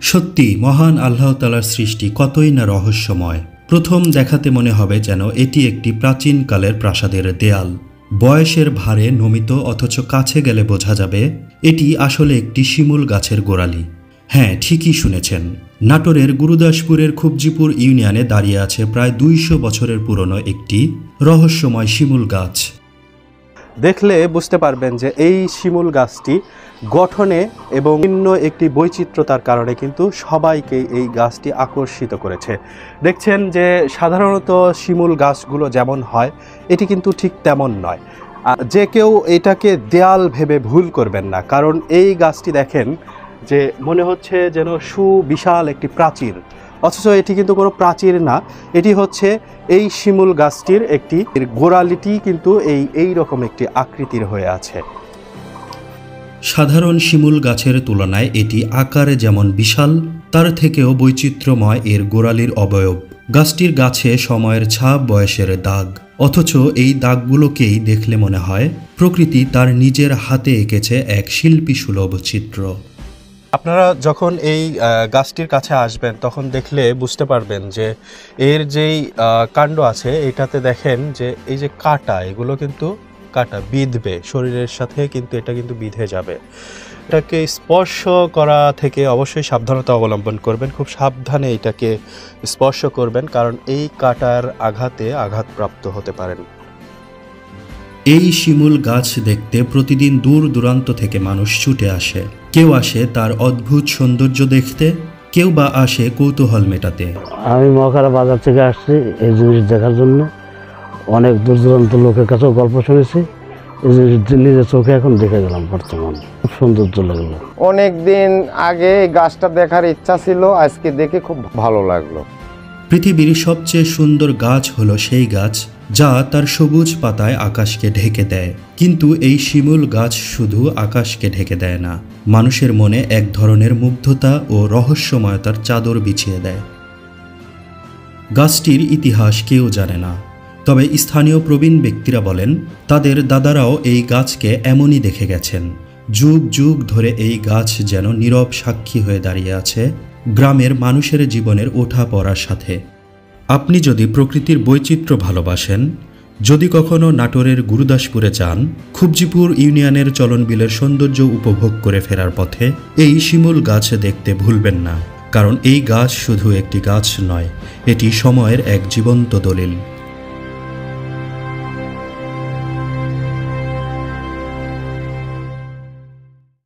সত্যি মহান আল্লাহ তাআলার সৃষ্টি কতই না রহস্যময়। প্রথম দেখাতে মনে হবে যেন এটি একটি প্রাচীনকালের প্রাসাদের দেয়াল, বয়সের ভারে নমিত, অথচ কাছে গেলে বোঝা যাবে এটি আসলে একটি শিমুল গাছের গোড়ালি। হ্যাঁ, ঠিকই শুনেছেন, নাটোরের গুরুদাসপুরের খুবজিপুর ইউনিয়নে দাঁড়িয়ে আছে প্রায় 200 বছরের পুরনো একটি রহস্যময় শিমুল গাছ। দেখলে বুঝতে পারবেন যে এই শিমুল গাছটি গঠনে এবং ভিন্ন একটি বৈচিত্র্যতার কারণে কিন্তু সবাইকে এই গাছটি আকর্ষিত করেছে। দেখছেন যে সাধারণত শিমুল গাছগুলো যেমন হয় এটি কিন্তু ঠিক তেমন নয়। যে কেউ এটাকে দেয়াল ভেবে ভুল করবেন না, কারণ এই গাছটি দেখেন যে মনে হচ্ছে যেন সুবিশাল একটি প্রাচীর, অথচ এটি কিন্তু কোনো প্রাচীর না, এটি হচ্ছে এই শিমুল গাছটির একটি গোড়ালিটি কিন্তু এই রকম একটি আকৃতির হয়ে আছে। সাধারণ শিমুল গাছের তুলনায় এটি আকারে যেমন বিশাল, তার থেকেও বৈচিত্র্যময় এর গোড়ালির অবয়ব। গাছটির গাছে সময়ের ছাপ, বয়সের দাগ, অথচ এই দাগগুলোকেই দেখলে মনে হয় প্রকৃতি তার নিজের হাতে এঁকেছে এক শিল্পী সুলভ চিত্র। আপনারা যখন এই গাছটির কাছে আসবেন তখন দেখলে বুঝতে পারবেন যে এর যেই কাণ্ড আছে এটাতে দেখেন যে এই যে কাঁটা, এগুলো কিন্তু কাঁটা বিঁধবে শরীরের সাথে, কিন্তু এটা কিন্তু বিঁধে যাবে। এটাকে স্পর্শ করা থেকে অবশ্যই সাবধানতা অবলম্বন করবেন, খুব সাবধানে এটাকে স্পর্শ করবেন, কারণ এই কাঁটার আঘাতে আঘাতপ্রাপ্ত হতে পারেন। এই শিমুল গাছ দেখতে প্রতিদিন দূর দূরান্ত থেকে মানুষ ছুটে আসে। কেউ আসে তার অদ্ভুত সৌন্দর্য দেখতে, কেউ বা আসে কৌতূহল মেটাতে। আমি মহাখালী বাজার থেকে আসছি এই জিনিস দেখার জন্য। অনেক দূর দূরান্ত লোকের কাছেও গল্প শুনেছি, এই জিনিস নিজের চোখে এখন দেখে গেলাম। বর্তমান খুব সৌন্দর্য লাগলো। অনেক দিন আগে এই গাছটা দেখার ইচ্ছা ছিল, আজকে দেখে খুব ভালো লাগলো। পৃথিবীর সবচেয়ে সুন্দর গাছ হলো সেই গাছ যা তার সবুজ পাতায় আকাশকে ঢেকে দেয়। কিন্তু এই শিমুল গাছ শুধু আকাশকে ঢেকে দেয় না, মানুষের মনে এক ধরনের মুগ্ধতা ও রহস্যময়তার চাদর বিছিয়ে দেয়। গাছটির ইতিহাস কেউ জানে না, তবে স্থানীয় প্রবীণ ব্যক্তিরা বলেন তাদের দাদারাও এই গাছকে এমনই দেখে গেছেন। যুগ যুগ ধরে এই গাছ যেন নীরব সাক্ষী হয়ে দাঁড়িয়ে আছে গ্রামের মানুষের জীবনের ওঠা পড়ার সাথে। আপনি যদি প্রকৃতির বৈচিত্র্য ভালোবাসেন, যদি কখনো নাটোরের গুরুদাসপুরে যান, খুবজিপুর ইউনিয়নের চলনবিলের সৌন্দর্য উপভোগ করে ফেরার পথে এই শিমুল গাছ দেখতে ভুলবেন না, কারণ এই গাছ শুধু একটি গাছ নয়, এটি সময়ের এক জীবন্ত দলিল।